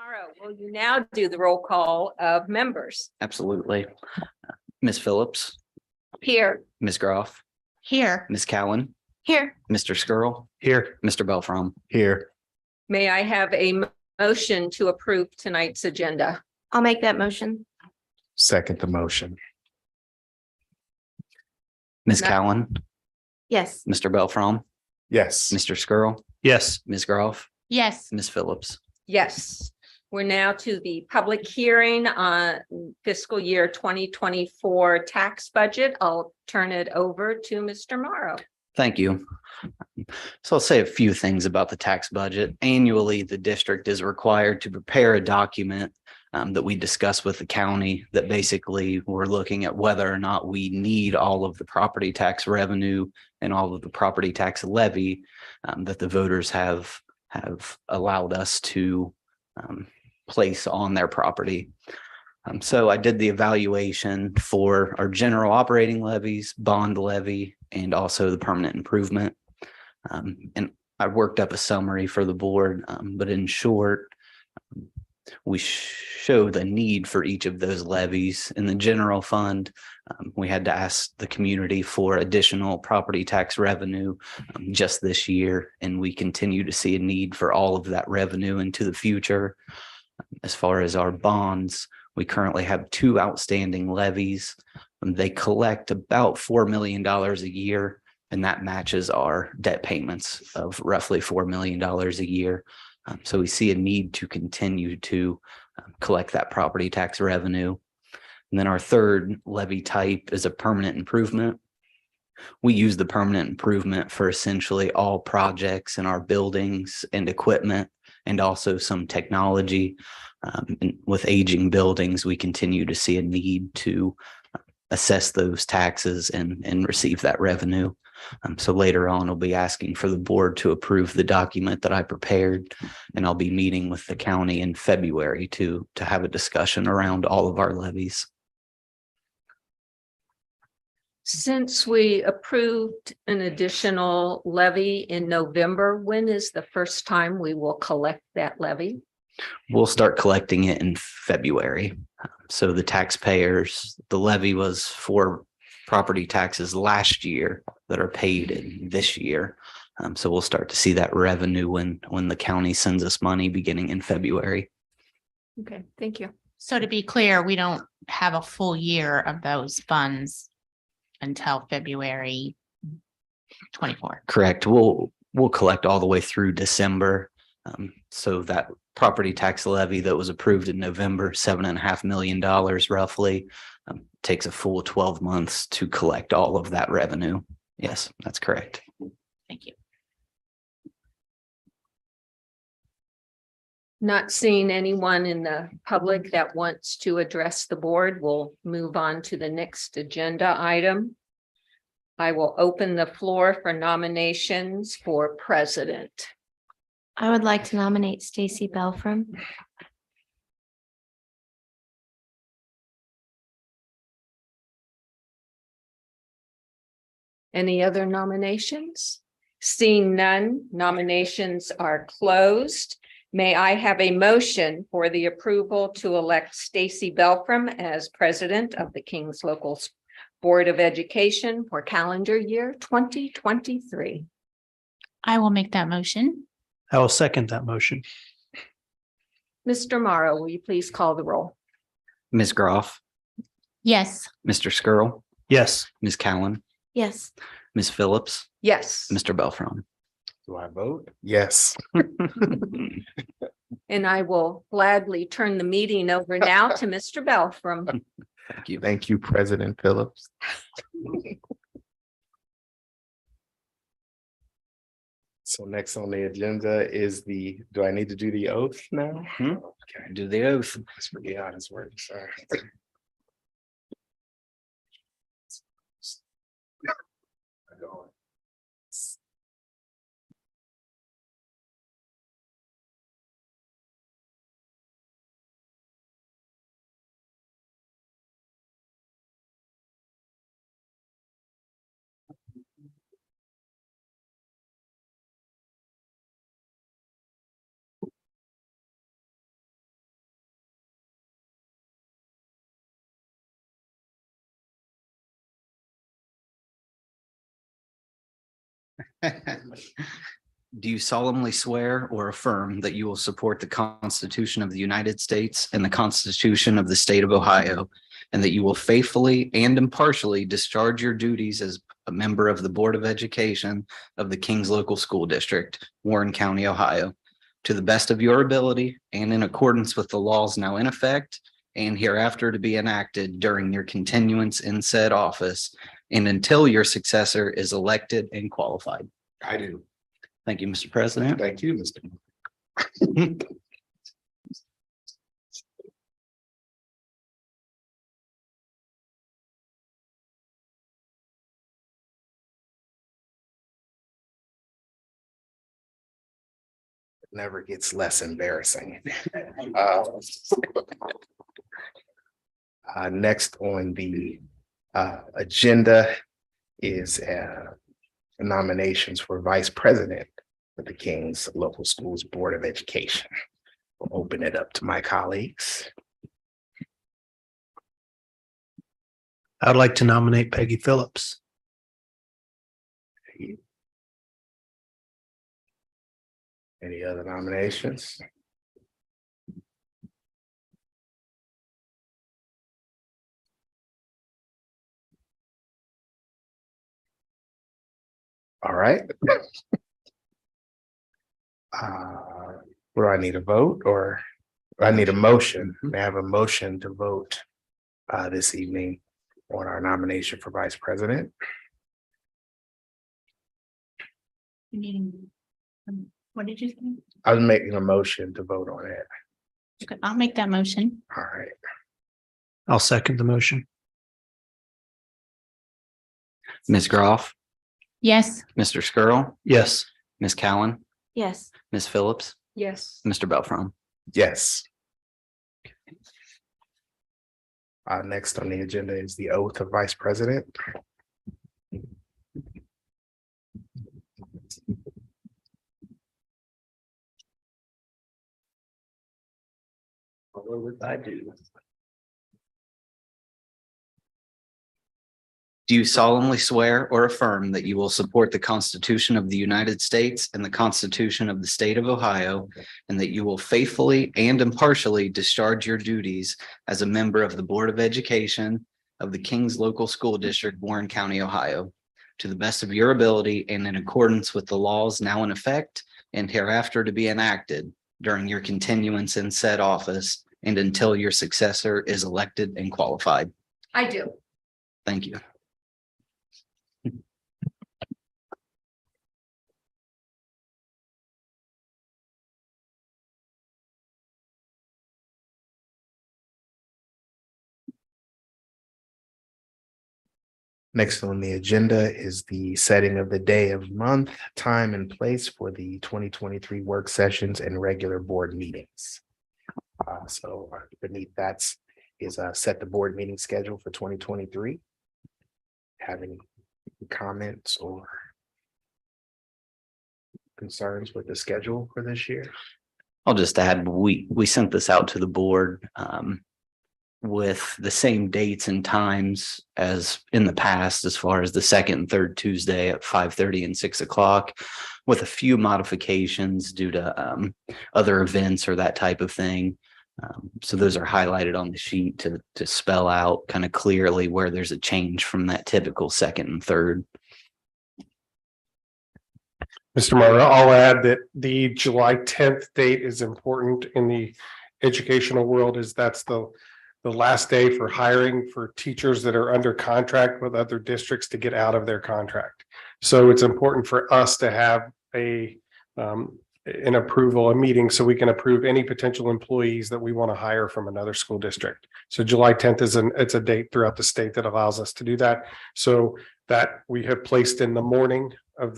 Morrow, will you now do the roll call of members? Absolutely. Ms. Phillips, Here. Ms. Groff, Here. Ms. Cowan, Here. Mr. Skirl, Here. Mr. Belfrom. Here. May I have a motion to approve tonight's agenda? I'll make that motion. Second the motion. Ms. No. Cowan, Yes. Mr. Belfrom, Yes. Mr. Skirl, Yes. Ms. Groff, Yes. Ms. Phillips. Yes. We're now to the public hearing on fiscal year 2024 tax budget. I'll turn it over to Mr. Morrow. Thank you. So I'll say a few things about the tax budget. Annually, the district is required to prepare a document that we discuss with the county that basically we're looking at whether or not we need all of the property tax revenue and all of the property tax levy that the voters have allowed us to place on their property. So I did the evaluation for our general operating levies, bond levy, and also the permanent improvement. And I worked up a summary for the board, but in short, we show the need for each of those levies. In the general fund, we had to ask the community for additional property tax revenue just this year, and we continue to see a need for all of that revenue into the future. As far as our bonds, we currently have 2 outstanding levies. They collect about $4 million a year, and that matches our debt payments of roughly $4 million a year. So we see a need to continue to collect that property tax revenue. And then our third levy type is a permanent improvement. We use the permanent improvement for essentially all projects in our buildings and equipment, and also some technology. And with aging buildings, we continue to see a need to assess those taxes and receive that revenue. So later on, I'll be asking for the board to approve the document that I prepared, and I'll be meeting with the county in February to have a discussion around all of our levies. Since we approved an additional levy in November, when is the first time we will collect that levy? We'll start collecting it in February. So the taxpayers, the levy was for property taxes last year that are paid in this year. So we'll start to see that revenue when the county sends us money beginning in February. Okay, thank you. So to be clear, we don't have a full year of those funds until February 24. Correct. We'll collect all the way through December. So that property tax levy that was approved in November, $7.5 million roughly, takes a full 12 months to collect all of that revenue. Yes, that's correct. Thank you. Not seeing anyone in the public that wants to address the board, we'll move on to the next agenda item. I will open the floor for nominations for president. I would like to nominate Stacy Belfrom. Any other nominations? Seeing none, nominations are closed. May I have a motion for the approval to elect Stacy Belfrom as president of the Kings Local Board of Education for calendar year 2023? I will make that motion. I will second that motion. Mr. Morrow, will you please call the roll? Ms. Groff, Yes. Mr. Skirl, Yes. Ms. Cowan, Yes. Ms. Phillips, Yes. Mr. Belfrom. Do I vote? Yes. And I will gladly turn the meeting over now to Mr. Belfrom. Thank you. Thank you, President Phillips. So next on the agenda is do I need to do the oath now? Okay, Do the oath. let's forget how this works. Sorry. Do you solemnly swear or affirm that you will support the Constitution of the United States and the Constitution of the State of Ohio, and that you will faithfully and impartially discharge your duties as a member of the Board of Education of the Kings Local School District, Warren County, Ohio, to the best of your ability and in accordance with the laws now in effect and hereafter to be enacted during your continuance in said office and until your successor is elected and qualified? I do. Thank you, Mr. President. Thank you, Mr. Never gets less embarrassing. Next on the agenda is nominations for vice president for the Kings Local Schools Board of Education. We'll open it up to my colleagues. I'd like to nominate Peggy Phillips. Any other nominations? All right. Do I need a vote or I need a motion? May I have a motion to vote this evening on our nomination for vice president? What did you say? I was making a motion to vote on it. Okay, I'll make that motion. All right. I'll second the motion. Ms. Groff, Yes. Mr. Skirl, Yes. Ms. Cowan, Yes. Ms. Phillips, Yes. Mr. Belfrom. Yes. Next on the agenda is the oath of vice president. What would I do? Do you solemnly swear or affirm that you will support the Constitution of the United States and the Constitution of the State of Ohio, and that you will faithfully and impartially discharge your duties as a member of the Board of Education of the Kings Local School District, Warren County, Ohio, to the best of your ability and in accordance with the laws now in effect and hereafter to be enacted during your continuance in said office and until your successor is elected and qualified? I do. Thank you. Next on the agenda is the setting of the day of month, time and place for the 2023 work sessions and regular board meetings. So beneath that is set the board meeting schedule for 2023. Have any comments or concerns with the schedule for this year? I'll just add, we sent this out to the board with the same dates and times as in the past, as far as the second and third Tuesday at 5:30 and 6 o'clock, with a few modifications due to other events or that type of thing. So those are highlighted on the sheet to spell out kind of clearly where there's a change from that typical second and third. Mr. Martin, I'll add that the July 10th date is important in the educational world, as that's the last day for hiring for teachers that are under contract with other districts to get out of their contract. So it's important for us to have an approval, a meeting, so we can approve any potential employees that we want to hire from another school district. So July 10th it's a date throughout the state that allows us to do that. So that we have placed in the morning of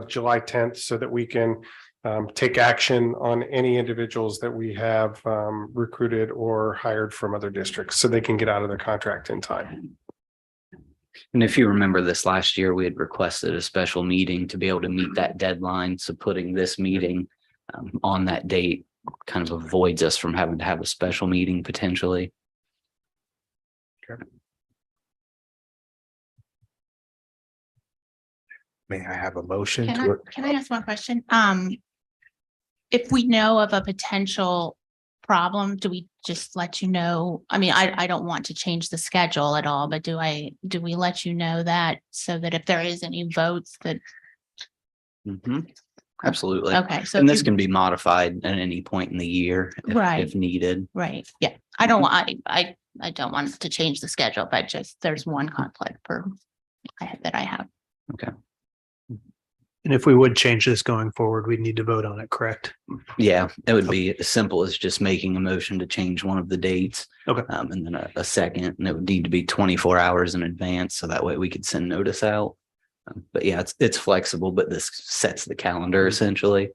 July 10th so that we can take action on any individuals that we have recruited or hired from other districts so they can get out of their contract in time. And if you remember this last year, we had requested a special meeting to be able to meet that deadline. So putting this meeting on that date kind of avoids us from having to have a special meeting potentially. Okay. May I have a motion Can to? I ask one question? If we know of a potential problem, do we just let you know? I mean, I don't want to change the schedule at all, but do we let you know that so that if there is any votes that, Mhm. Absolutely. okay, so. And if this you- can be modified at any point in the year Right. if needed. Right, yeah, I don't want, I don't want to change the schedule, but just there's one conflict that I have. And if we would change this going forward, we'd need to vote on it, correct? Yeah, it would be as simple as just making a motion to change one of the dates. Okay. And then a second, and it would need to be 24 hours in advance, so that way we could send notice out. But yeah, it's flexible, but this sets the calendar essentially.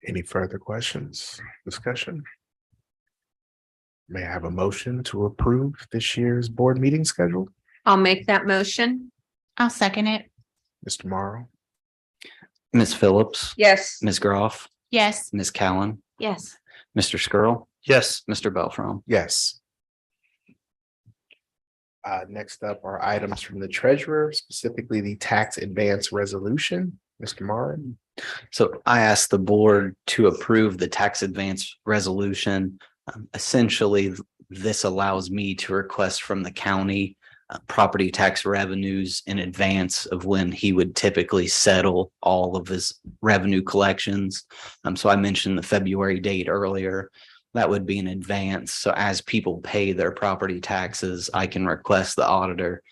Any further questions, discussion? May I have a motion to approve this year's board meeting schedule? I'll make that motion. I'll second it. Mr. Morrow, Ms. Phillips, Yes. Ms. Groff, Yes, Ms. Cowan, Yes. Mr. Skrull, Yes, Mr. Belfrom. yes. Next up are items from the treasurer, specifically the tax advance resolution. Mr. Morrow. So I asked the board to approve the tax advance resolution. Essentially, this allows me to request from the county property tax revenues in advance of when he would typically settle all of his revenue collections. So I mentioned the February date earlier. That would be in advance. So as people pay their property taxes, I can request the auditor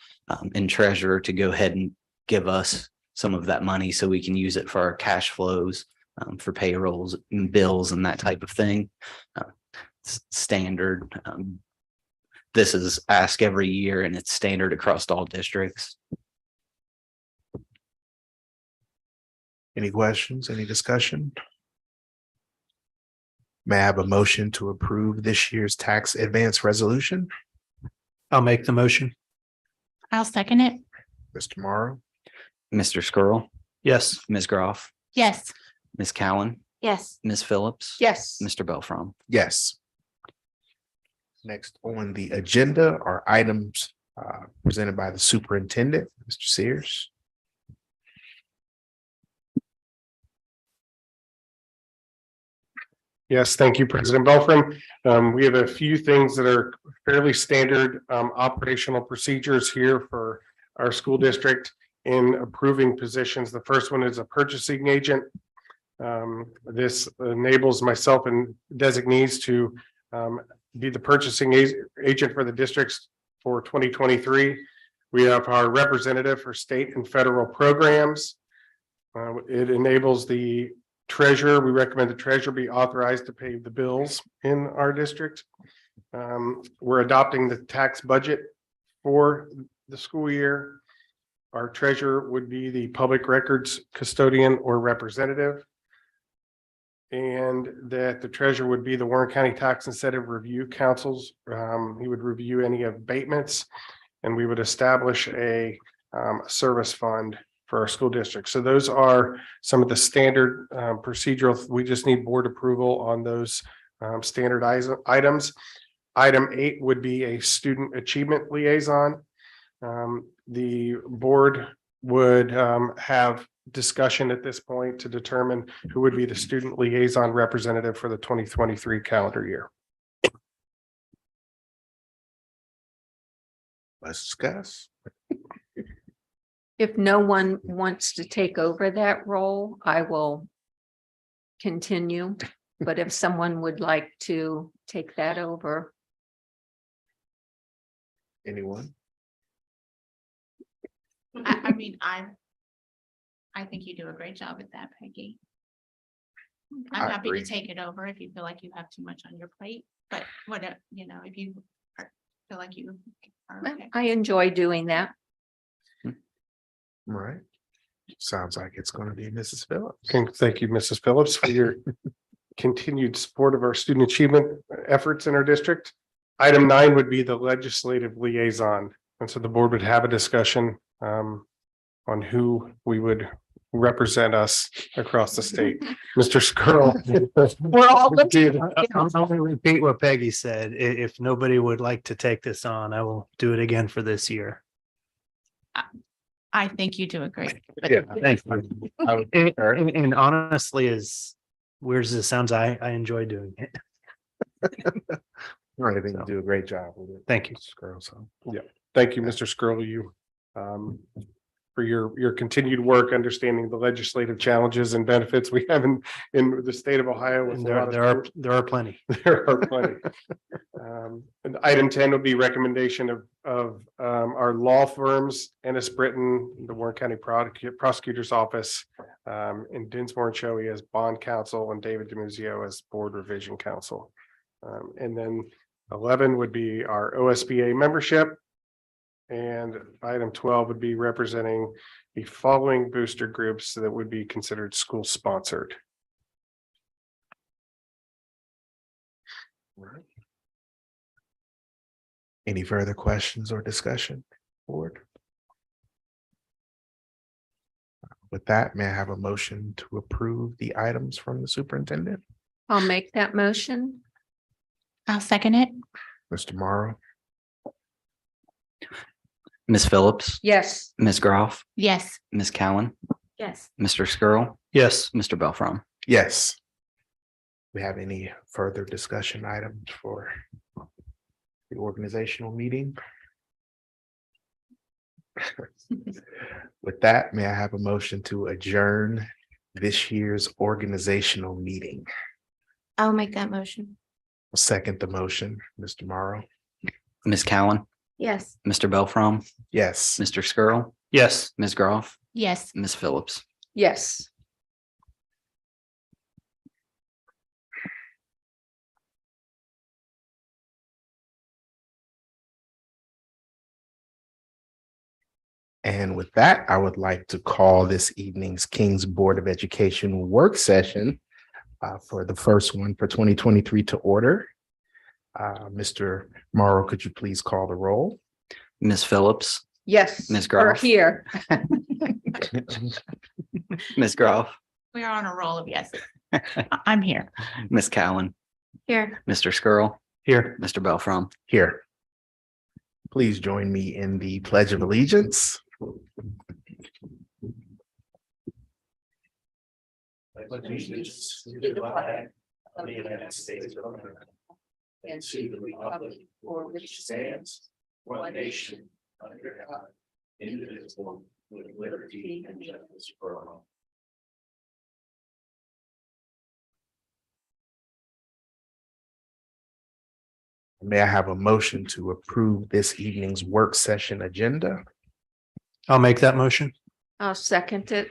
and treasurer to go ahead and give us some of that money so we can use it for our cash flows, for payrolls and bills and that type of thing. Standard. This is asked every year and it's standard across all districts. Any questions, any discussion? May I have a motion to approve this year's tax advance resolution? I'll make the motion. I'll second it. Mr. Morrow, Mr. Skrull, Yes, Ms. Groff, Yes, Ms. Cowan, Yes. Ms. Phillips. Yes. Mr. Belfrom. yes. Next on the agenda are items presented by the superintendent, Mr. Sears. Yes, thank you, President Belfram. We have a few things that are fairly standard operational procedures here for our school district in approving positions. The first one is a purchasing agent. This enables myself and designees to be the purchasing agent for the districts for 2023. We have our representative for state and federal programs. It enables the treasurer. We recommend the treasurer be authorized to pay the bills in our district. We're adopting the tax budget for the school year. Our treasurer would be the public records custodian or representative. And that the treasurer would be the Warren County Tax Incentive Review Councils. He would review any abatements, and we would establish a service fund for our school district. So those are some of the standard procedural. We just need board approval on those standardized items. Item 8 would be a student achievement liaison. The board would have discussion at this point to determine who would be the student liaison representative for the 2023 calendar year. Let's discuss. If no one wants to take over that role, I will continue. But if someone would like to take that over, Anyone? I mean, I think you do a great job at that, Peggy. I'm I happy agree. to take it over if you feel like you have too much on your plate, but what, if you feel like you are okay. I enjoy doing that. All right. Sounds like it's going to be Mrs. Phillips. Okay, thank you, Mrs. Phillips, for your continued support of our student achievement efforts in our district. Item 9 would be the legislative liaison. And so the board would have a discussion on who we would represent us across the state. Mr. Skrull. We're all looking. I'm going to repeat what Peggy said. If nobody would like to take this on, I will do it again for this year. I think you do a great. Yeah. Thanks. And honestly, as weird as it sounds, I enjoy doing it. I think you do a great job with it. Thank you. Girl, so. Thank you, Mr. Skrull, for your continued work, understanding the legislative challenges and benefits we have in the state of Ohio. with And a lot of there are plenty. There are plenty. And item 10 will be recommendation of our law firms, Ennis Britton, the Warren County Prosecutor's Office, and Dinsmore and Shoei as bond counsel, and David DeMuzio as board revision counsel. And then 11 would be our OSBA membership. And item 12 would be representing the following booster groups that would be considered school sponsored. Any further questions or discussion, board? With that, may I have a motion to approve the items from the superintendent? I'll make that motion. I'll second it. Mr. Morrow, Ms. Phillips, Yes. Ms. Groff, Yes. Ms. Cowan, Yes. Mr. Skrull, Yes. Mr. Belfrom. yes. We have any further discussion items for the organizational meeting? With that, may I have a motion to adjourn this year's organizational meeting? I'll make that motion. I'll second the motion, Mr. Morrow. Ms. Cowan, Yes. Mr. Belfrom, Yes. Mr. Skrull, Yes. Ms. Groff, Yes. Ms. Phillips. Yes. And with that, I would like to call this evening's King's Board of Education work session for the first one for 2023 to order. Mr. Morrow, could you please call the roll? Ms. Phillips, Yes. Ms. We're Groff. here. Ms. Groff, We are on a roll of yes. I'm here. Ms. Cowan, Here. Mr. Skrull, Here. Mr. Belfrom. Here. Please join me in the Pledge of Allegiance. Allegiance to the flag of the United States of America and to the republic for which stands one nation under God, indivisible, with liberty and justice for all. May I have a motion to approve this evening's work session agenda? I'll make that motion. I'll second it.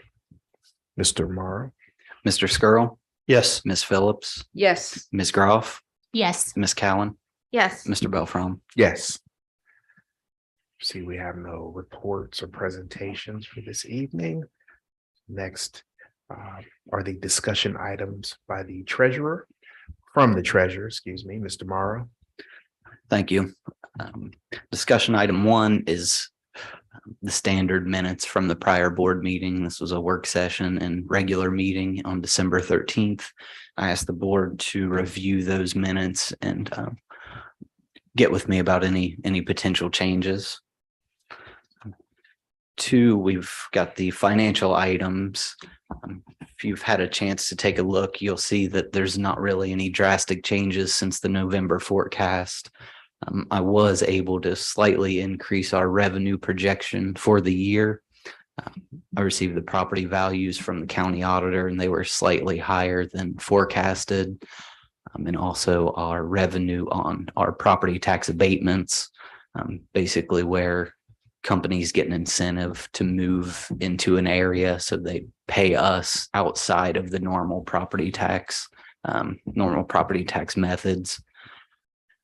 Mr. Morrow, Mr. Skrull, Yes. Ms. Phillips, Yes. Ms. Groff, Yes. Ms. Cowan, Yes. Mr. Belfrom. yes. See, we have no reports or presentations for this evening. Next are the discussion items by the treasurer, from the treasurer, excuse me, Mr. Morrow. Thank you. Discussion item 1 is the standard minutes from the prior board meeting. This was a work session and regular meeting on December 13th. I asked the board to review those minutes and get with me about any potential changes. 2, we've got the financial items. If you've had a chance to take a look, you'll see that there's not really any drastic changes since the November forecast. I was able to slightly increase our revenue projection for the year. I received the property values from the county auditor and they were slightly higher than forecasted. And also our revenue on our property tax abatements, basically where companies get an incentive to move into an area so they pay us outside of the normal property tax methods.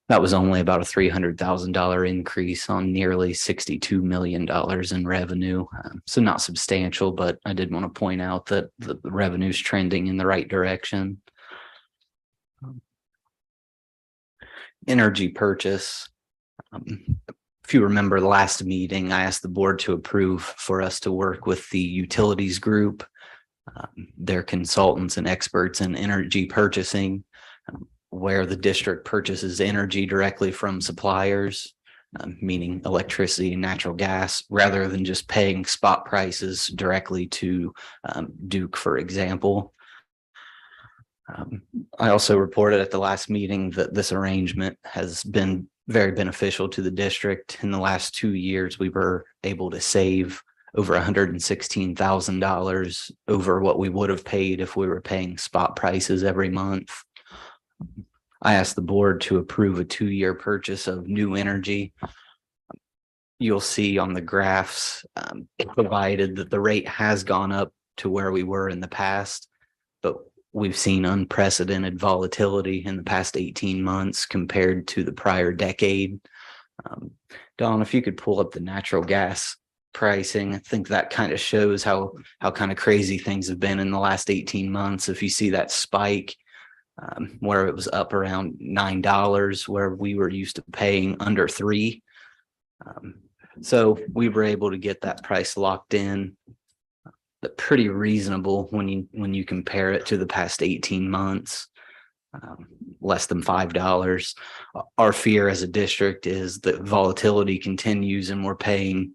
That was only about a $300,000 increase on nearly $62 million in revenue. So not substantial, but I did want to point out that the revenue is trending in the right direction. Energy purchase. If you remember the last meeting, I asked the board to approve for us to work with the utilities group They're consultants and experts in energy purchasing, where the district purchases energy directly from suppliers, meaning electricity and natural gas, rather than just paying spot prices directly to Duke, for example. I also reported at the last meeting that this arrangement has been very beneficial to the district. In the last 2 years, we were able to save over $116,000 over what we would have paid if we were paying spot prices every month. I asked the board to approve a 2-year purchase of new energy. You'll see on the graphs provided that the rate has gone up to where we were in the past, but we've seen unprecedented volatility in the past 18 months compared to the prior decade. Dawn, if you could pull up the natural gas pricing, I think that kind of shows how kind of crazy things have been in the last 18 months. If you see that spike where it was up around $9, where we were used to paying under $3. So we were able to get that price locked in, but pretty reasonable when you compare it to the past 18 months, less than $5. Our fear as a district is that volatility continues and we're paying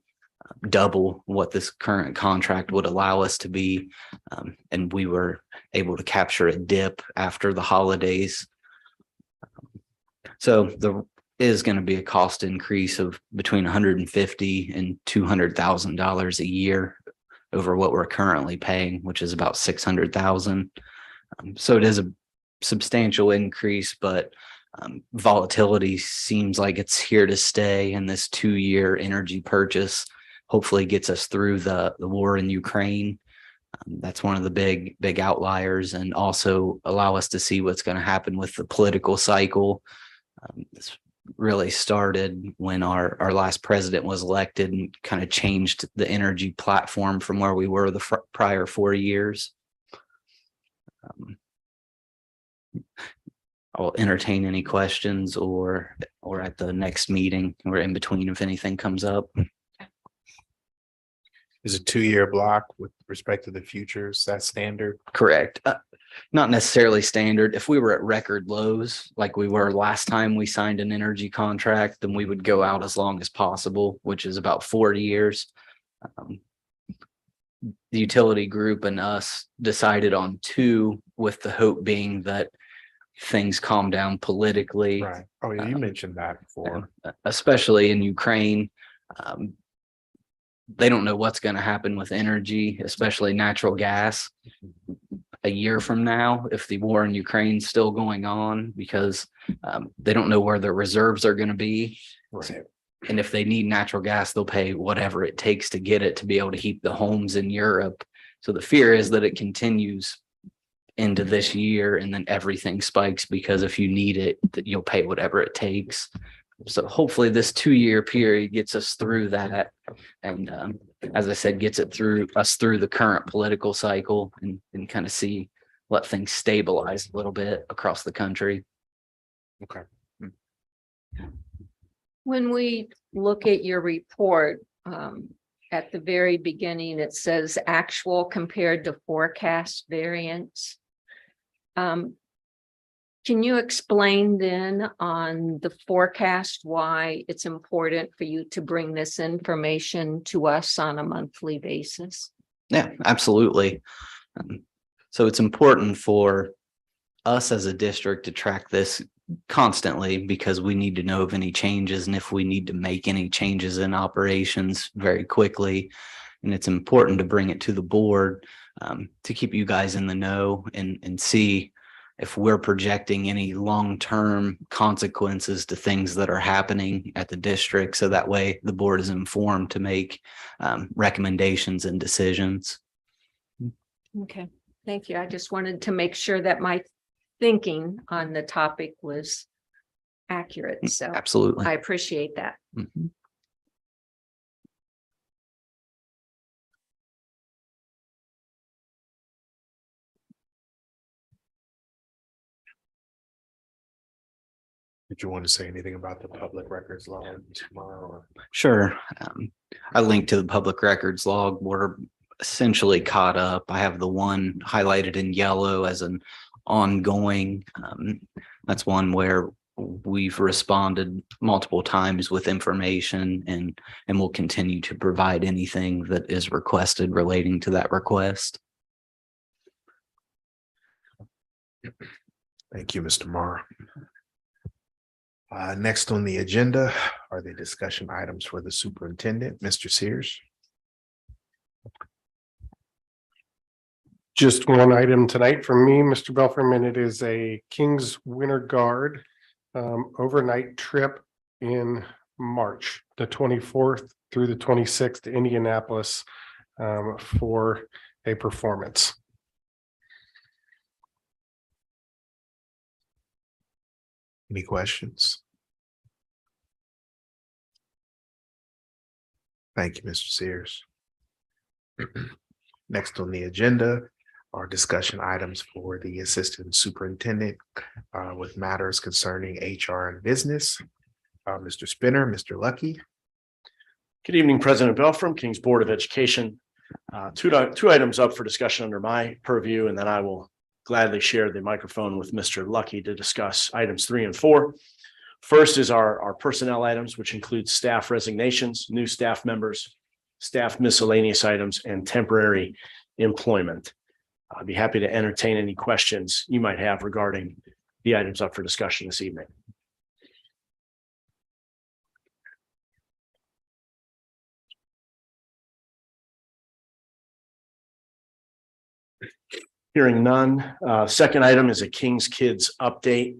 double what this current contract would allow us to be. And we were able to capture a dip after the holidays. So there is going to be a cost increase of between $150,000 and $200,000 a year over what we're currently paying, which is about $600,000. So it is a substantial increase, but volatility seems like it's here to stay, and this 2-year energy purchase hopefully gets us through the war in Ukraine. That's one of the big outliers, and also allow us to see what's going to happen with the political cycle. This really started when our last president was elected and kind of changed the energy platform from where we were the prior 4 years. I'll entertain any questions or at the next meeting or in between if anything comes up. Is a 2-year block with respect to the futures, that standard? Correct. Not necessarily standard. If we were at record lows, like we were last time we signed an energy contract, then we would go out as long as possible, which is about 4 years. The utility group and us decided on 2, with the hope being that things calm down politically. Right. Oh, yeah, you mentioned that before. Especially in Ukraine. They don't know what's going to happen with energy, especially natural gas, a year from now, if the war in Ukraine is still going on, because they don't know where their reserves are going to be. Right. And if they need natural gas, they'll pay whatever it takes to get it to be able to heat the homes in Europe. So the fear is that it continues into this year and then everything spikes, because if you need it, that you'll pay whatever it takes. So hopefully this 2-year period gets us through that. And as I said, gets it through the current political cycle and kind of let things stabilize a little bit across the country. Okay. When we look at your report, at the very beginning, it says actual compared to forecast variance. Can you explain then on the forecast why it's important for you to bring this information to us on a monthly basis? Yeah, absolutely. So it's important for us as a district to track this constantly, because we need to know of any changes and if we need to make any changes in operations very quickly. And it's important to bring it to the board to keep you guys in the know and see if we're projecting any long-term consequences to things that are happening at the district. So that way the board is informed to make recommendations and decisions. Okay, thank you. I just wanted to make sure that my thinking on the topic was accurate. So Absolutely. I appreciate that. Mhm. Did you want to say anything about the public records law tomorrow? Sure. I linked to the public records log where essentially caught up. I have the one highlighted in yellow as an ongoing. That's one where we've responded multiple times with information and will continue to provide anything that is requested relating to that request. Thank you, Mr. Morrow. Next on the agenda are the discussion items for the superintendent, Mr. Sears. Just one item tonight from me, Mr. Belfram, and it is a King's Winter Guard overnight trip in March, the 24th through the 26th to Indianapolis for a performance. Any questions? Thank you, Mr. Sears. Next on the agenda are discussion items for the assistant superintendent with matters concerning HR and business. Mr. Spinner, Mr. Lucky. Good evening, President Belfram, King's Board of Education. Two items up for discussion under my purview, and then I will gladly share the microphone with Mr. Lucky to discuss items 3 and 4. First is our personnel items, which include staff resignations, new staff members, staff miscellaneous items, and temporary employment. I'd be happy to entertain any questions you might have regarding the items up for discussion this evening. Hearing none. Second item is a King's Kids update.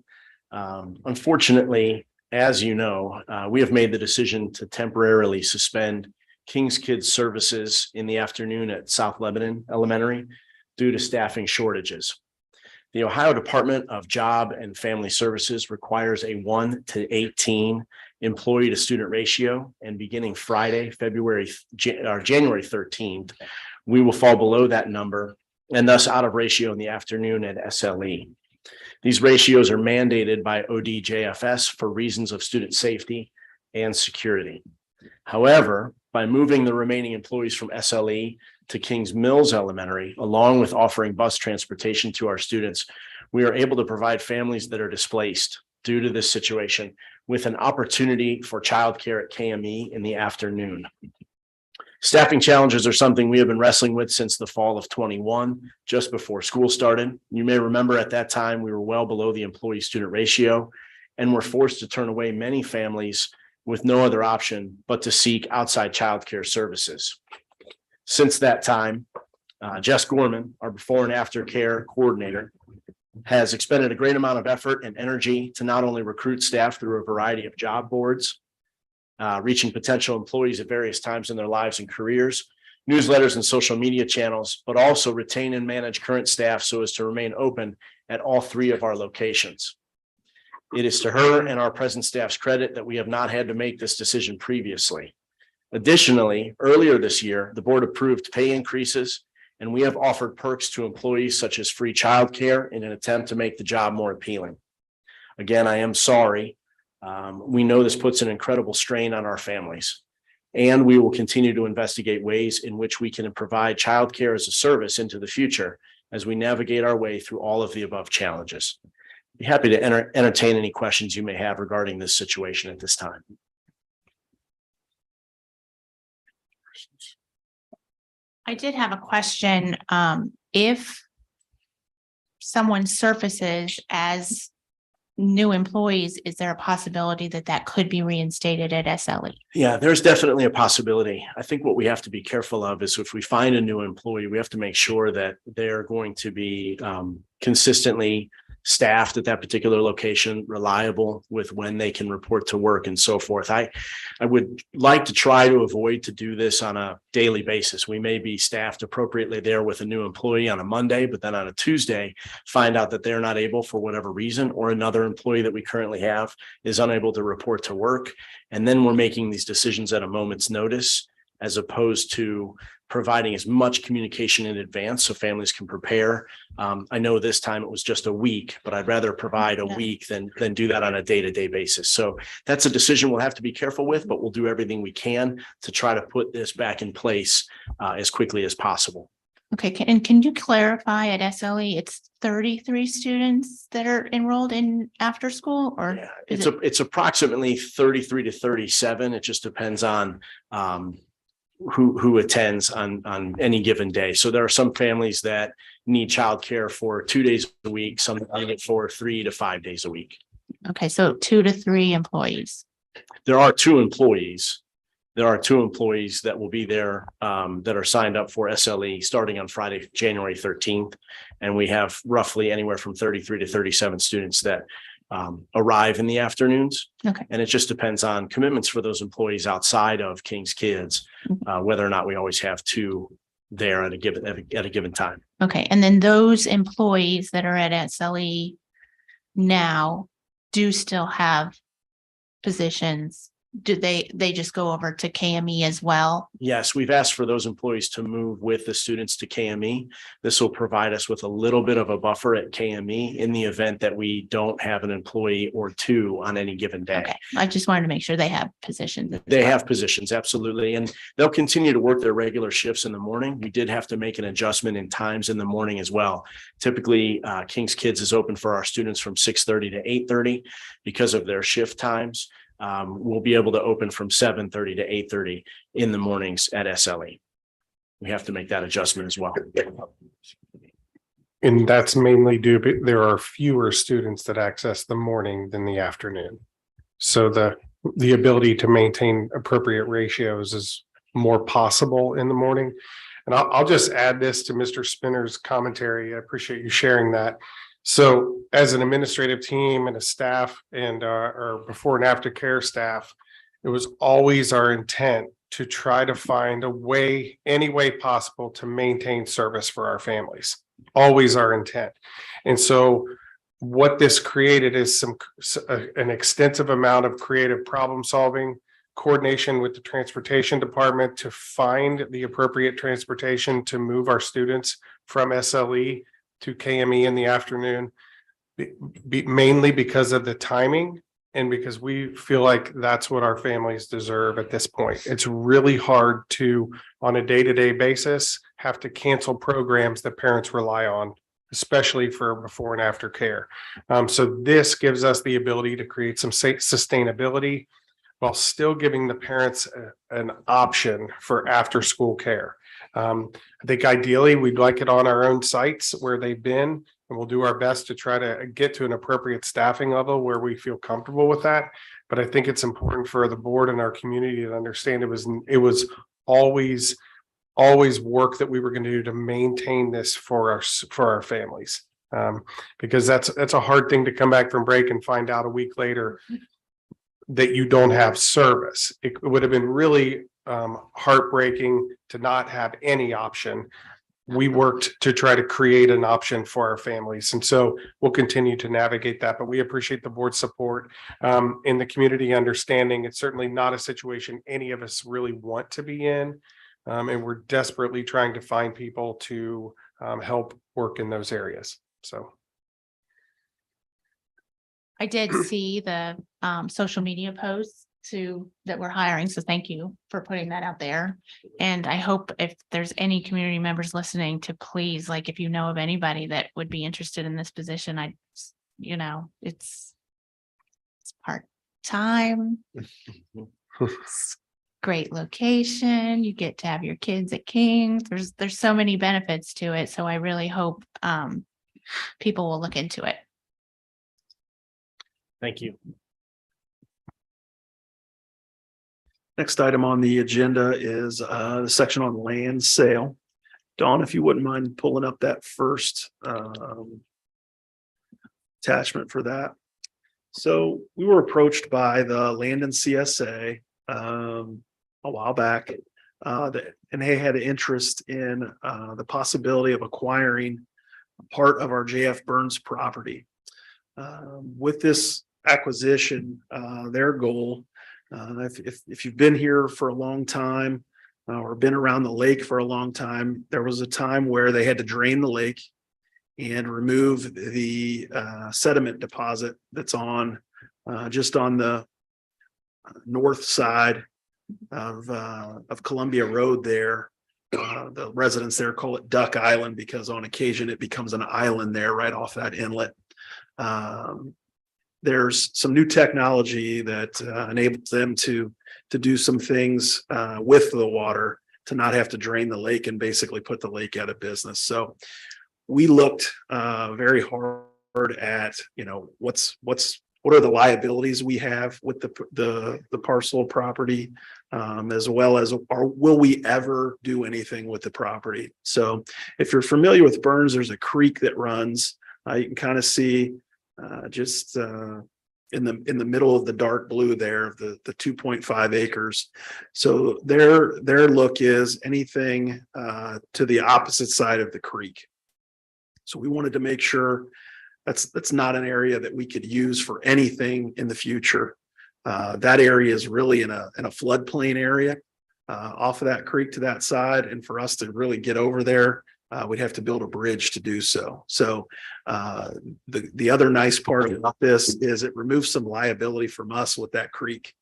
Unfortunately, as you know, we have made the decision to temporarily suspend King's Kids services in the afternoon at South Lebanon Elementary due to staffing shortages. The Ohio Department of Job and Family Services requires a 1:18 employee to student ratio, and beginning Friday, January 13th, we will fall below that number and thus out of ratio in the afternoon at SLE. These ratios are mandated by ODJFS for reasons of student safety and security. However, by moving the remaining employees from SLE to Kings Mills Elementary, along with offering bus transportation to our students, we are able to provide families that are displaced due to this situation with an opportunity for childcare at KME in the afternoon. Staffing challenges are something we have been wrestling with since the fall of 21, just before school started. You may remember at that time, we were well below the employee-student ratio and were forced to turn away many families with no other option but to seek outside childcare services. Since that time, Jess Gorman, our before and after care coordinator, has expended a great amount of effort and energy to not only recruit staff through a variety of job boards, reaching potential employees at various times in their lives and careers, newsletters and social media channels, but also retain and manage current staff so as to remain open at all 3 of our locations. It is to her and our present staff's credit that we have not had to make this decision previously. Additionally, earlier this year, the board approved pay increases, and we have offered perks to employees such as free childcare in an attempt to make the job more appealing. Again, I am sorry. We know this puts an incredible strain on our families, and we will continue to investigate ways in which we can provide childcare as a service into the future as we navigate our way through all of the above challenges. Be happy to entertain any questions you may have regarding this situation at this time. I did have a question. If someone surfaces as new employees, is there a possibility that that could be reinstated at SLE? Yeah, there's definitely a possibility. I think what we have to be careful of is if we find a new employee, we have to make sure that they're going to be consistently staffed at that particular location, reliable with when they can report to work and so forth. I would like to try to avoid to do this on a daily basis. We may be staffed appropriately there with a new employee on a Monday, but then on a Tuesday, find out that they're not able for whatever reason, or another employee that we currently have is unable to report to work. And then we're making these decisions at a moment's notice. as opposed to providing as much communication in advance so families can prepare. I know this time it was just a week, but I'd rather provide a week than do that on a day-to-day basis. So that's a decision we'll have to be careful with, but we'll do everything we can to try to put this back in place as quickly as possible. Okay, and can you clarify at SLE, it's 33 students that are enrolled in after school, or? Yeah, is it's approximately 33 to 37. It just depends on who attends on any given day. So there are some families that need childcare for 2 days a week, some need it for 3 to 5 days a week. Okay, so 2 to 3 employees. There are two employees. There are two employees that will be there that are signed up for SLE starting on Friday, January 13th. And we have roughly anywhere from 33 to 37 students that arrive in the afternoons. Okay. And it just depends on commitments for those employees outside of King's Kids, whether or not we always have two there at a given time. Okay, and then those employees that are at SLE now do still have positions. Do they just go over to KME as well? Yes, we've asked for those employees to move with the students to KME. This will provide us with a little bit of a buffer at KME in the event that we don't have an employee or two on any given day. Okay, I just wanted to make sure they have positions. They have positions, absolutely. And they'll continue to work their regular shifts in the morning. We did have to make an adjustment in times in the morning as well. Typically, King's Kids is open for our students from 6:30 to 8:30 because of their shift times. We'll be able to open from 7:30 to 8:30 in the mornings at SLE. We have to make that adjustment as well. And that's mainly due, there are fewer students that access the morning than the afternoon. So the ability to maintain appropriate ratios is more possible in the morning. And I'll just add this to Mr. Spinner's commentary. I appreciate you sharing that. So as an administrative team and a staff and our before and after care staff, it was always our intent to try to find a way, any way possible to maintain service for our families. Always our intent. And so what this created is an extensive amount of creative problem solving, coordination with the transportation department to find the appropriate transportation to move our students from SLE to KME in the afternoon, mainly because of the timing and because we feel like that's what our families deserve at this point. It's really hard to, on a day-to-day basis, have to cancel programs that parents rely on, especially for before and after care. So this gives us the ability to create some sustainability while still giving the parents an option for after school care. I think ideally we'd like it on our own sites where they've been, and we'll do our best to try to get to an appropriate staffing level where we feel comfortable with that. But I think it's important for the board and our community to understand it was always work that we were going to do to maintain this for our families. Because that's a hard thing to come back from break and find out a week later that you don't have service. It would have been really heartbreaking to not have any option. We worked to try to create an option for our families. And so we'll continue to navigate that, but we appreciate the board's support in the community understanding. It's certainly not a situation any of us really want to be in. And we're desperately trying to find people to help work in those areas. So. I did see the social media posts that we're hiring. So thank you for putting that out there. And I hope if there's any community members listening to please, like if you know of anybody that would be interested in this position, it's part-time. Great location. You get to have your kids at King's. There's so many benefits to it. So I really hope people will look into it. Thank you. Next item on the agenda is the section on land sale. Dawn, if you wouldn't mind pulling up that first attachment for that. So we were approached by the Land and CSA a while back, and they had an interest in the possibility of acquiring part of our JF Burns property. With this acquisition, their goal, if you've been here for a long time, or been around the lake for a long time, there was a time where they had to drain the lake and remove the sediment deposit that's on just on the north side of Columbia Road there. The residents there call it Duck Island because on occasion it becomes an island there right off that inlet. There's some new technology that enables them to do some things with the water to not have to drain the lake and basically put the lake out of business. So we looked very hard at, you know, what are the liabilities we have with the parcel of property, as well as will we ever do anything with the property? So if you're familiar with Burns, there's a creek that runs. You can kind of see just in the middle of the dark blue there of the 2.5 acres. So their look is anything to the opposite side of the creek. So we wanted to make sure that's not an area that we could use for anything in the future. That area is really in a floodplain area off of that creek to that side. And for us to really get over there, we'd have to build a bridge to do so. So the other nice part about this is it removes some liability from us with that creek.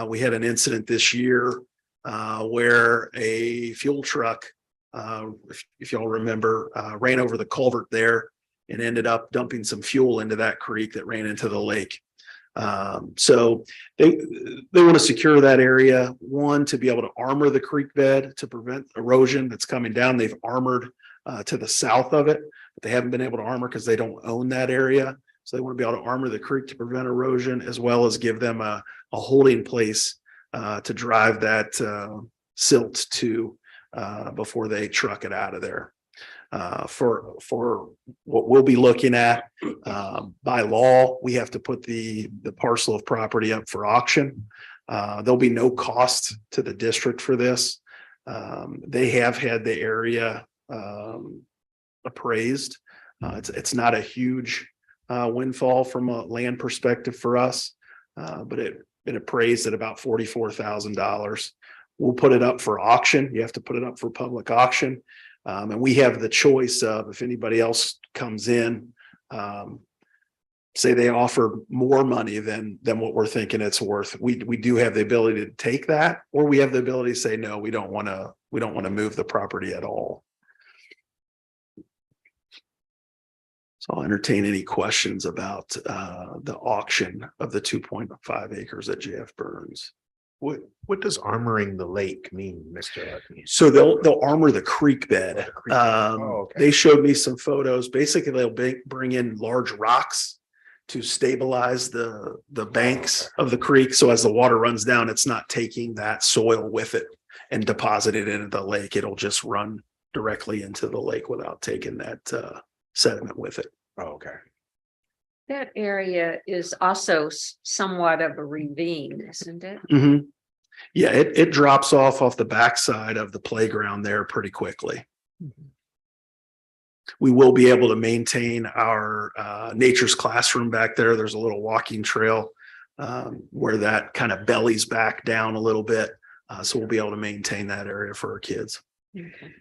We had an incident this year where a fuel truck, if y'all remember, ran over the culvert there and ended up dumping some fuel into that creek that ran into the lake. So they want to secure that area, one, to be able to armor the creek bed to prevent erosion that's coming down. They've armored to the south of it, but they haven't been able to armor because they don't own that area. So they want to be able to armor the creek to prevent erosion, as well as give them a holding place to drive that silt to before they truck it out of there. For what we'll be looking at, by law, we have to put the parcel of property up for auction. There'll be no cost to the district for this. They have had the area appraised. It's not a huge windfall from a land perspective for us, but it been appraised at about $44,000. We'll put it up for auction. You have to put it up for public auction. And we have the choice of, if anybody else comes in, say they offer more money than what we're thinking it's worth. We do have the ability to take that, or we have the ability to say, no, we don't want to move the property at all. So I'll entertain any questions about the auction of the 2.5 acres at JF Burns. What does armoring the lake mean, Mr. Larkin? So they'll armor the creek bed. Okay. They showed me some photos. Basically, they'll bring in large rocks to stabilize the banks of the creek. So as the water runs down, it's not taking that soil with it and deposit it into the lake. It'll just run directly into the lake without taking that sediment with it. Oh, okay. That area is also somewhat of a ravine, isn't it? Mm-hmm. Yeah, it drops off the backside of the playground there pretty quickly. Mm-hmm. We will be able to maintain our nature's classroom back there. There's a little walking trail where that kind of bellies back down a little bit. So we'll be able to maintain that area for our kids. Okay.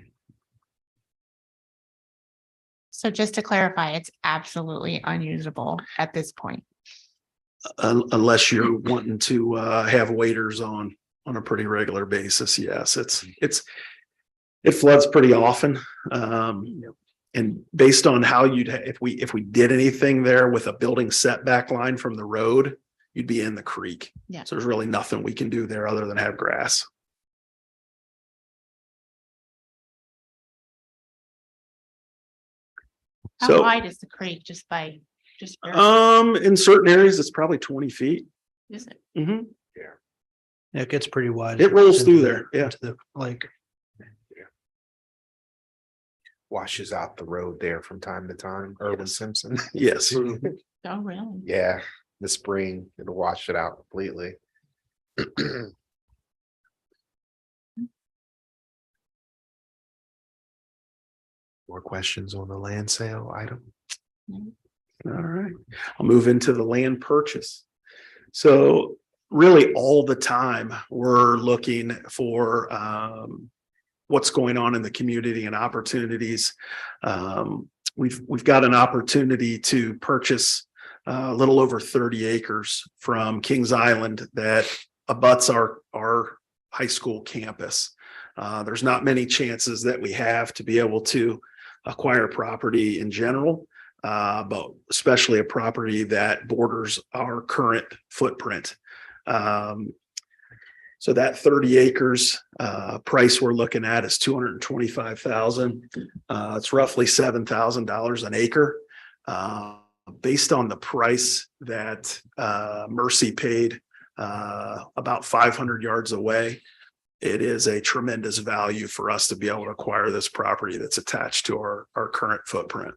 So just to clarify, it's absolutely unusable at this point. Unless you're wanting to have waiters on a pretty regular basis. Yes, it floods pretty often. And based on how if we did anything there with a building setback line from the road, you'd be in the creek. Yeah. So there's really nothing we can do there other than have grass. How wide is the creek? Just In certain areas, it's probably 20 feet. is it? Mm-hmm. It gets pretty wide. It rolls through there. Yeah. Into the lake. Washes out the road there from time to time. Irwin Simpson. Yes. Oh, really? Yeah, the spring, it'll wash it out completely. More questions on the land sale item? All right. I'll move into the land purchase. So really all the time, we're looking for what's going on in the community and opportunities. We've got an opportunity to purchase a little over 30 acres from Kings Island that abuts our high school campus. There's not many chances that we have to be able to acquire property in general, but especially a property that borders our current footprint. So that 30 acres price we're looking at is $225,000. It's roughly $7,000 an acre. Based on the price that Mercy paid about 500 yards away, it is a tremendous value for us to be able to acquire this property that's attached to our current footprint.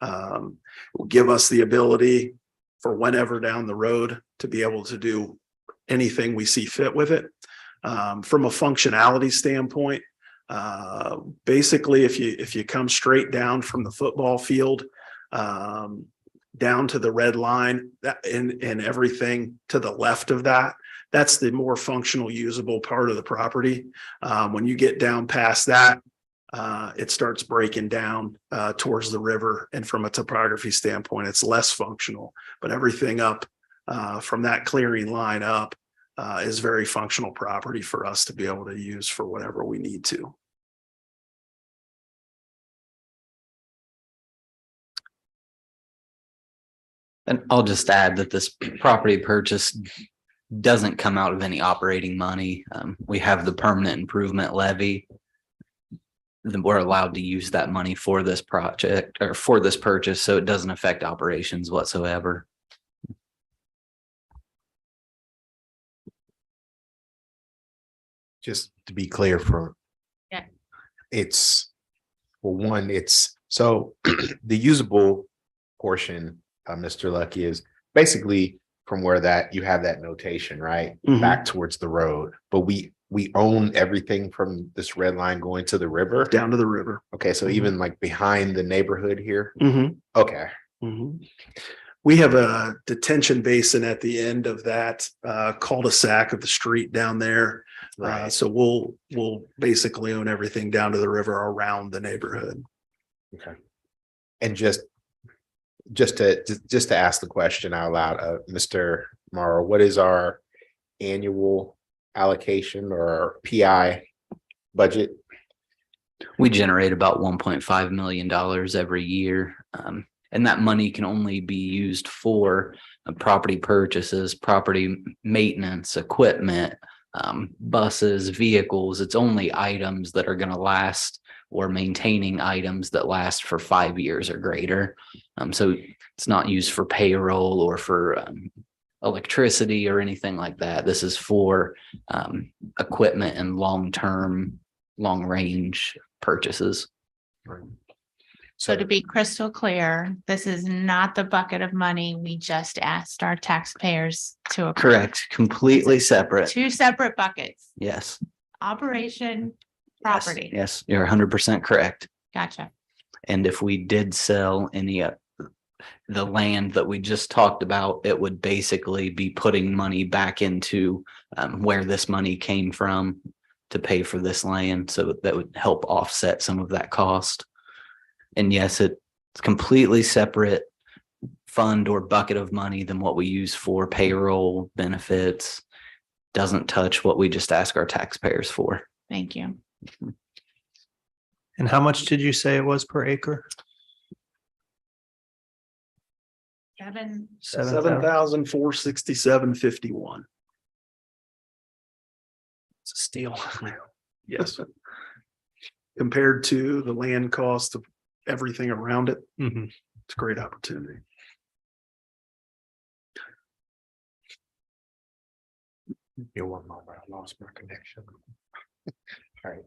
It will give us the ability for whenever down the road to be able to do anything we see fit with it. From a functionality standpoint, basically, if you come straight down from the football field down to the red line and everything to the left of that, that's the more functional, usable part of the property. When you get down past that, it starts breaking down towards the river. And from a topography standpoint, it's less functional, but everything up from that clearing line up is very functional property for us to be able to use for whatever we need to. And I'll just add that this property purchase doesn't come out of any operating money. We have the permanent improvement levy. Then we're allowed to use that money for this project or for this purchase, so it doesn't affect operations whatsoever. Just to be clear for. Yeah. It's, well, one, it's, so the usable portion, Mr. Lucky, is basically from where that you have that notation, right? Mhm. Back towards the road, but we own everything from this red line going to the river. Down to the river. Okay, so even like behind the neighborhood here. Mm-hmm. Okay. Mm-hmm. We have a detention basin at the end of that cul-de-sac of the street down there. Right. So we'll basically own everything down to the river around the neighborhood. Okay. And just to ask the question out loud, Mr. Morrow, what is our annual allocation or PI budget? We generate about $1.5 million every year. And that money can only be used for property purchases, property maintenance, equipment, buses, vehicles. It's only items that are going to last, or maintaining items that last for 5 years or greater. So it's not used for payroll or for electricity or anything like that. This is for equipment and long-term, long-range purchases. So to be crystal clear, this is not the bucket of money we just asked our taxpayers to approve. Correct. Completely separate. Two separate buckets, Yes. operation, property. Yes, you're 100% correct. Gotcha. And if we did sell any of the land that we just talked about, it would basically be putting money back into where this money came from to pay for this land. So that would help offset some of that cost. And yes, it's completely separate fund or bucket of money than what we use for payroll benefits. Doesn't touch what we just ask our taxpayers for. Thank you. And how much did you say it was per acre? 7,467.51. It's a steal. Yes. Compared to the land cost of everything around it, Mhm. it's a great opportunity. You one moment, I lost my connection. All right.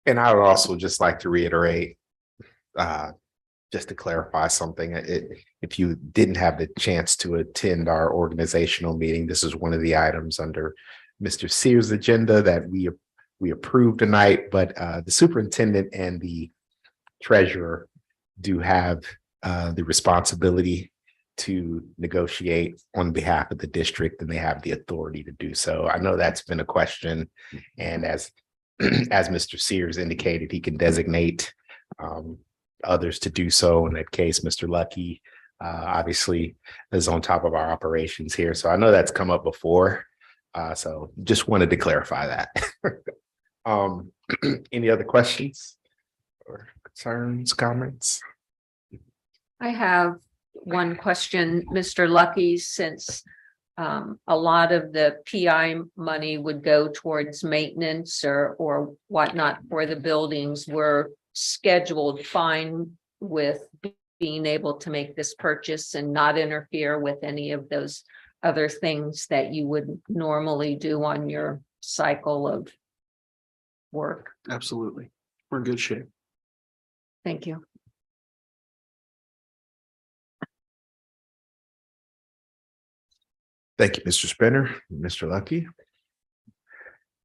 And I would also just like to reiterate, just to clarify something, if you didn't have the chance to attend our organizational meeting, this is one of the items under Mr. Sears' agenda that we approved tonight, but the superintendent and the treasurer do have the responsibility to negotiate on behalf of the district, then they have the authority to do so. I know that's been a question. And as Mr. Sears indicated, he can designate others to do so. In that case, Mr. Lucky obviously is on top of our operations here. So I know that's come up before. So just wanted to clarify that. Any other questions or concerns, comments? I have one question, Mr. Lucky, since a lot of the PI money would go towards maintenance or whatnot for the buildings. We're scheduled fine with being able to make this purchase and not interfere with any of those other things that you would normally do on your cycle of work. Absolutely. We're in good shape. Thank you. Thank you, Mr. Spinner, Mr. Lucky.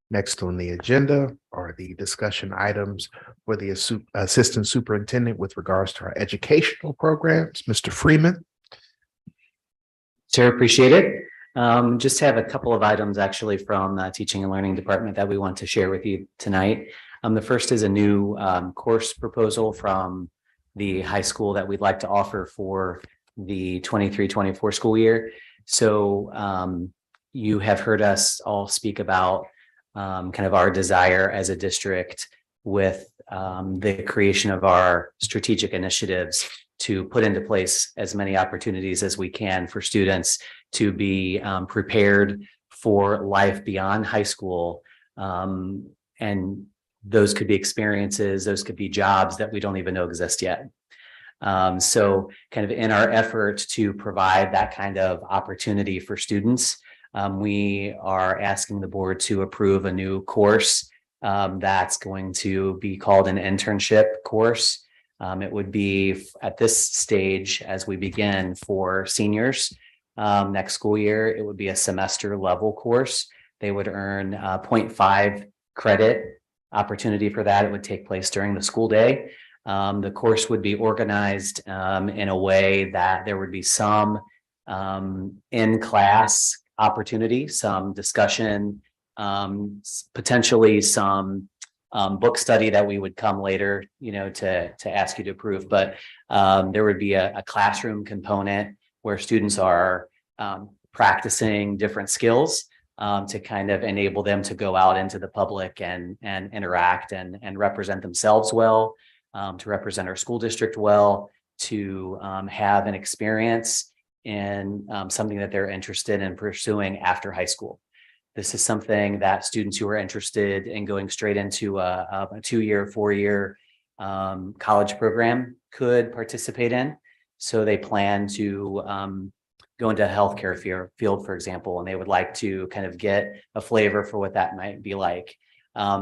Next on the agenda are the discussion items for the assistant superintendent with regards to our educational programs. Mr. Freeman. Sure, appreciate it. Just have a couple of items actually from the teaching and learning department that we want to share with you tonight. The first is a new course proposal from the high school that we'd like to offer for the 23-24 school year. So you have heard us all speak about kind of our desire as a district with the creation of our strategic initiatives to put into place as many opportunities as we can for students to be prepared for life beyond high school. And those could be experiences, those could be jobs that we don't even know exist yet. So kind of in our effort to provide that kind of opportunity for students, we are asking the board to approve a new course that's going to be called an internship course. It would be at this stage as we begin for seniors next school year. It would be a semester level course. They would earn 0.5 credit opportunity for that. It would take place during the school day. The course would be organized in a way that there would be some in-class opportunity, some discussion, potentially some book study that we would come later, to ask you to approve. But there would be a classroom component where students are practicing different skills to kind of enable them to go out into the public and interact and represent themselves well, to represent our school district well, to have an experience in something that they're interested in pursuing after high school. This is something that students who are interested in going straight into a 2-year, 4-year college program could participate in. So they plan to go into a healthcare field, for example, and they would like to kind of get a flavor for what that might be like.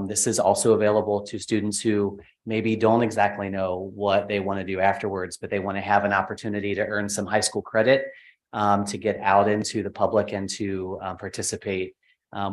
This is also available to students who maybe don't exactly know what they want to do afterwards, but they want to have an opportunity to earn some high school credit to get out into the public and to participate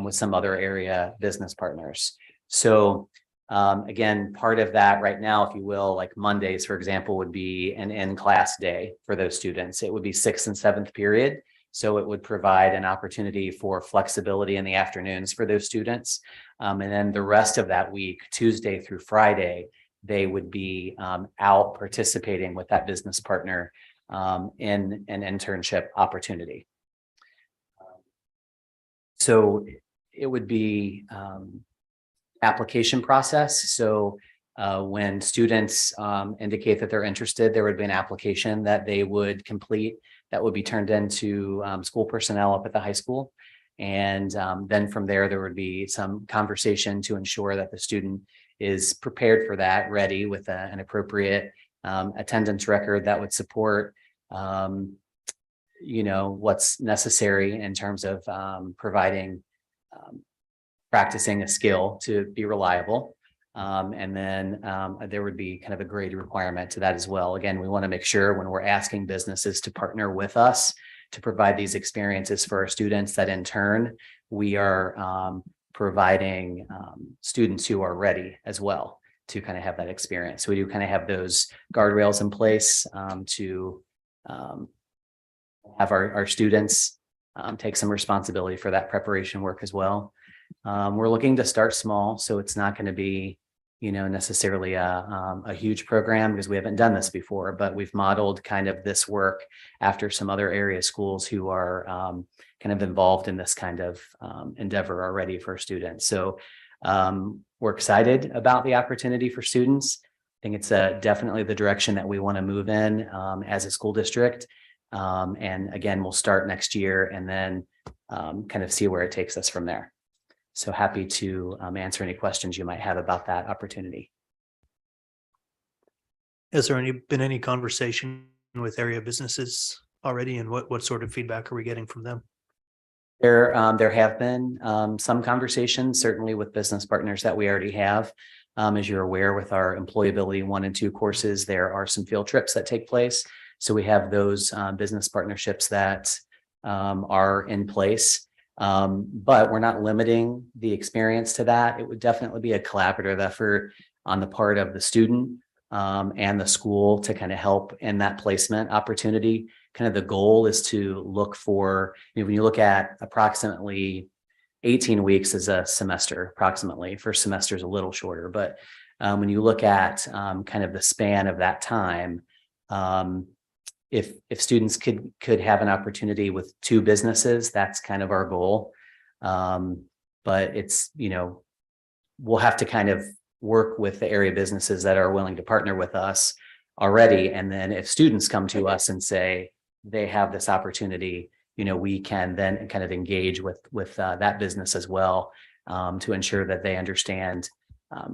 with some other area business partners. So again, part of that right now, if you will, like Mondays, for example, would be an in-class day for those students. It would be 6th and 7th period. So it would provide an opportunity for flexibility in the afternoons for those students. And then the rest of that week, Tuesday through Friday, they would be out participating with that business partner in an internship opportunity. So it would be application process. So when students indicate that they're interested, there would be an application that they would complete that would be turned into school personnel up at the high school. And then from there would be some conversation to ensure that the student is prepared for that, ready with an appropriate attendance record that would support what's necessary in terms of providing practicing a skill to be reliable. And then there would be kind of a grade requirement to that as well. Again, we want to make sure when we're asking businesses to partner with us to provide these experiences for our students, that in turn, we are providing students who are ready as well to kind of have that experience. So we do kind of have those guardrails in place to have our students take some responsibility for that preparation work as well. We're looking to start small, so it's not going to be, necessarily a huge program because we haven't done this before, but we've modeled kind of this work after some other area schools who are kind of involved in this kind of endeavor already for students. So we're excited about the opportunity for students. I think it's definitely the direction that we want to move in as a school district. And again, we'll start next year and then kind of see where it takes us from there. So happy to answer any questions you might have about that opportunity. Has there been any conversation with area businesses already, and what sort of feedback are we getting from them? There have been some conversations, certainly with business partners that we already have. As you're aware, with our employability 1 and 2 courses, there are some field trips that take place. So we have those business partnerships that are in place. But we're not limiting the experience to that. It would definitely be a collaborative effort on the part of the student and the school to kind of help in that placement opportunity. Kind of the goal is to look for, when you look at approximately 18 weeks as a semester, approximately. First semester is a little shorter, but when you look at kind of the span of that time, if students could have an opportunity with 2 businesses, that's kind of our goal. But it's, we'll have to kind of work with the area businesses that are willing to partner with us already. And then if students come to us and say they have this opportunity, we can then kind of engage with that business as well to ensure that they understand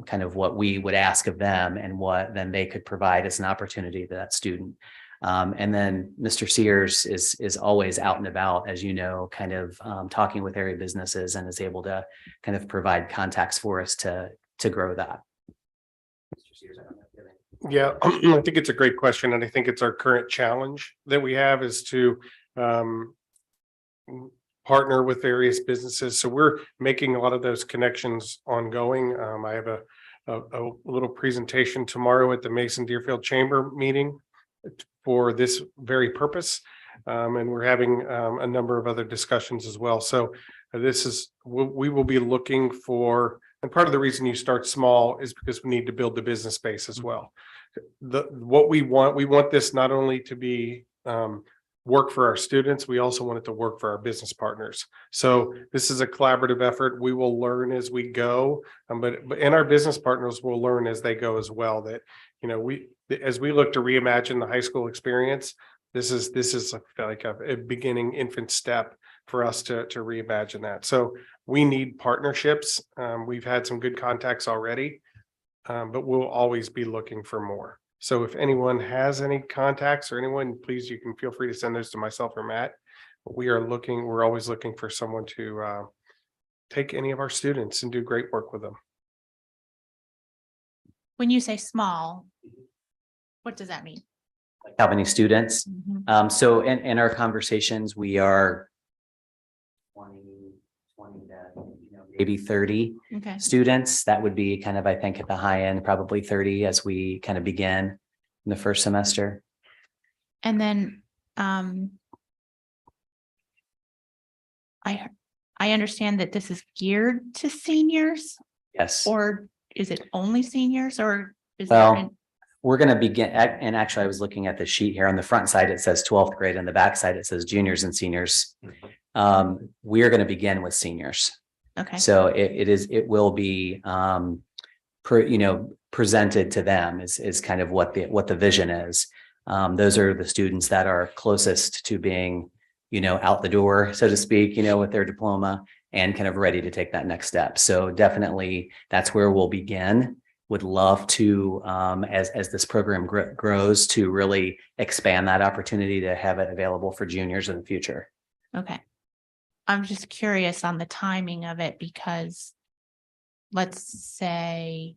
kind of what we would ask of them and what then they could provide as an opportunity to that student. And then Mr. Sears is always out and about, as you know, kind of talking with area businesses and is able to kind of provide contacts for us to grow that. Mr. Sears, I don't know if you have any- Yeah, I think it's a great question, and I think it's our current challenge that we have is to partner with various businesses. So we're making a lot of those connections ongoing. I have a little presentation tomorrow at the Mason Deerfield Chamber meeting for this very purpose. And we're having a number of other discussions as well. So this is, we will be looking for, and part of the reason you start small is because we need to build the business base as well. What we want this not only to be work for our students, we also want it to work for our business partners. So this is a collaborative effort. We will learn as we go, but and our business partners will learn as they go as well. That as we look to reimagine the high school experience, this is like a beginning infant step for us to reimagine that. So we need partnerships. We've had some good contacts already, but we'll always be looking for more. So if anyone has any contacts or anyone, please, you can feel free to send those to myself or Matt. We're always looking for someone to take any of our students and do great work with them. When you say small, what does that mean? How many students? Mhm. So in our conversations, we are 20 to maybe 30 Okay. students. That would be kind of, I think, at the high end, probably 30 as we kind of begin in the first semester. And then I understand that this is geared to seniors, Yes. or is it only seniors, or is there? Well, we're going to begin, and actually I was looking at the sheet here. On the front side, it says 12th grade. On the back side, it says juniors and seniors. We're going to begin with seniors. Okay. So it will be presented to them is kind of what the vision is. Those are the students that are closest to being, out the door, so to speak, with their diploma and kind of ready to take that next step. So definitely that's where we'll begin. Would love to, as this program grows, to really expand that opportunity to have it available for juniors in the future. Okay. I'm just curious on the timing of it, because let's say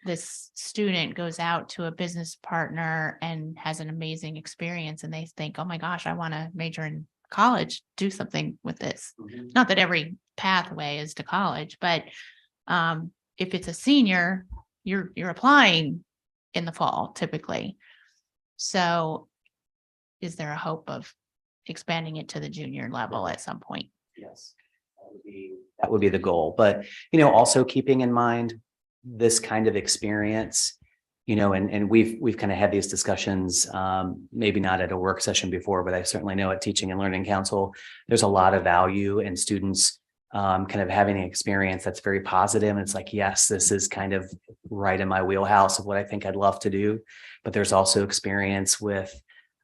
this student goes out to a business partner and has an amazing experience and they think, oh my gosh, I want to major in college, do something with this. Not that every pathway is to college, but if it's a senior, you're applying in the fall typically. So is there a hope of expanding it to the junior level at some point. Yes. That would be the goal, but, also keeping in mind this kind of experience, and we've kind of had these discussions, maybe not at a work session before, but I certainly know at Teaching and Learning Council, there's a lot of value in students kind of having an experience that's very positive. And it's like, yes, this is kind of right in my wheelhouse of what I think I'd love to do. But there's also experience with,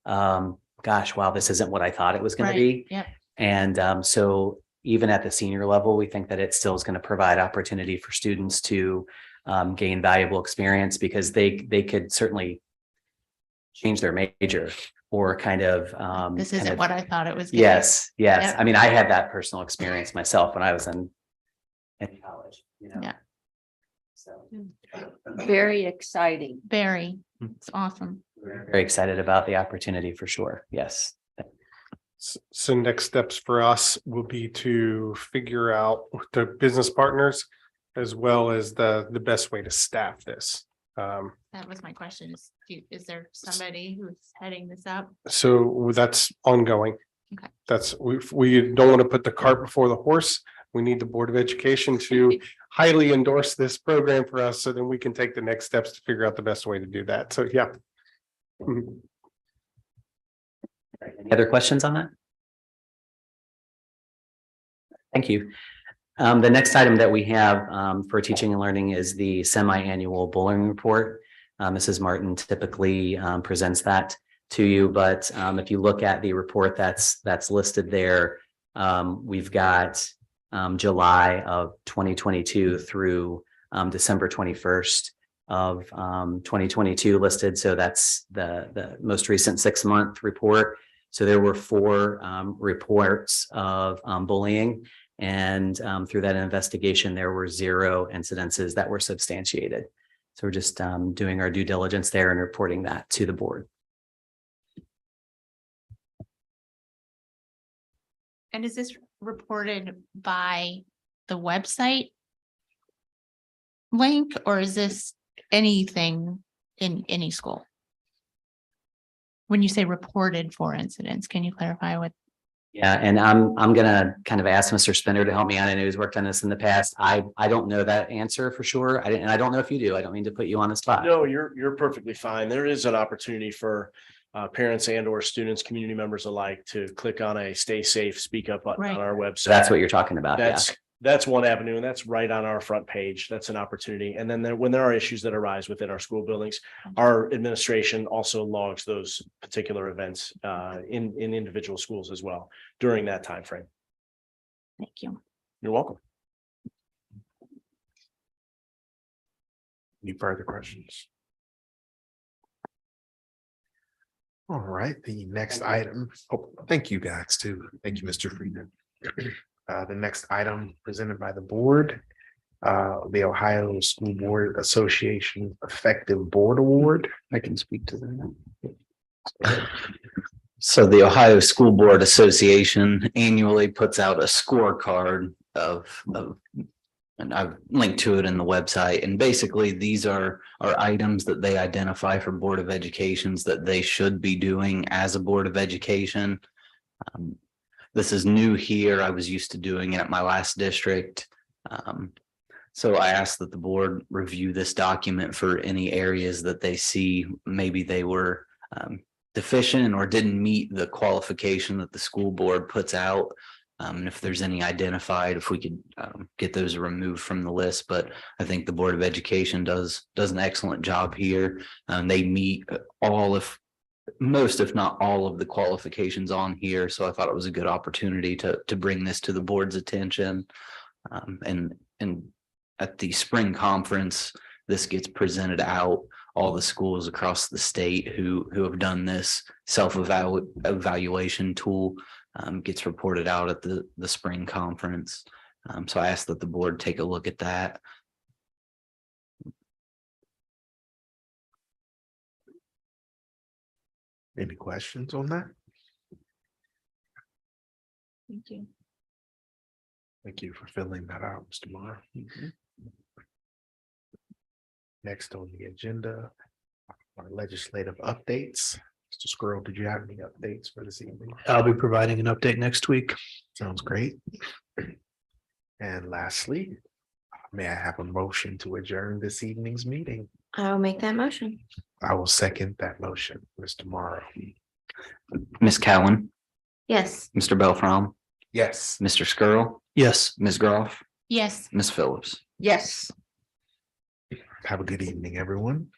gosh, wow, this isn't what I thought it was going to be. Yep. And so even at the senior level, we think that it still is going to provide opportunity for students to gain valuable experience, because they could certainly change their major or kind of This kind isn't of- what I thought it was. gonna be. Yes. Yep. I mean, I had that personal experience myself when I was in college. Yeah. So Very exciting. Very, it's awesome. we're very excited about the opportunity for sure. Yes. So next steps for us will be to figure out the business partners as well as the best way to staff this. That was my question. Is there somebody who's heading this up? So that's ongoing. Okay. That's, we don't want to put the cart before the horse. We need the Board of Education to highly endorse this program for us, so then we can take the next steps to figure out the best way to do that. So, yeah. Mhm. Any other questions on that? Thank you. The next item that we have for teaching and learning is the semi-annual bullying report. Mrs. Martin typically presents that to you, but if you look at the report that's listed there, we've got July of 2022 through December 21st of 2022 listed. So that's the most recent 6-month report. So there were 4 reports of bullying. And through that investigation, there were 0 incidences that were substantiated. So we're just doing our due diligence there and reporting that to the board. And is this reported by the website link, or is this anything in any school? When you say reported for incidents, can you clarify what? Yeah, and I'm gonna kind of ask Mr. Spinner to help me out. I know he's worked on this in the past. I don't know that answer for sure. And I don't know if you do. I don't mean to put you on the spot. No, you're perfectly fine. There is an opportunity for parents and or students, community members alike to click on a stay safe, speak up button Right. on our website. So that's what you're talking about. Yeah. That's one avenue, and that's right on our front page. That's an opportunity. And then when there are issues that arise within our school buildings, our administration also logs those particular events in individual schools as well during that time frame. Thank you. You're welcome. Any further questions? All right, the next item. Oh, thank you guys too. Thank you, Mr. Friedman. The next item presented by the board, the Ohio School Board Association Effective Board Award. I can speak to that. So the Ohio School Board Association annually puts out a scorecard of, and I've linked to it in the website. And basically these are items that they identify for Board of Educations that they should be doing as a Board of Education. This is new here. I was used to doing it at my last district. So I asked that the board review this document for any areas that they see maybe they were deficient or didn't meet the qualification that the school board puts out. And if there's any identified, if we could get those removed from the list. But I think the Board of Education does an excellent job here. They meet most, if not all, of the qualifications on here. So I thought it was a good opportunity to bring this to the board's attention. And at the spring conference, this gets presented out. All the schools across the state who have done this self-evaluation tool gets reported out at the spring conference. So I asked that the board take a look at that. Any questions on that? Thank you. Thank you for filling that out, Mr. Meyer. Next on the agenda, our legislative updates. Mr. Squirrel, did you have any updates for this evening? I'll be providing an update next week. Sounds great. And lastly, may I have a motion to adjourn this evening's meeting? I will make that motion. I will second that motion. Mr. Morrow. Ms. Cowan, Yes. Mr. Belfrom, Yes. Mr. Skirl, Yes. Ms. Groff, Yes. Ms. Phillips. Yes. Have a good evening, everyone.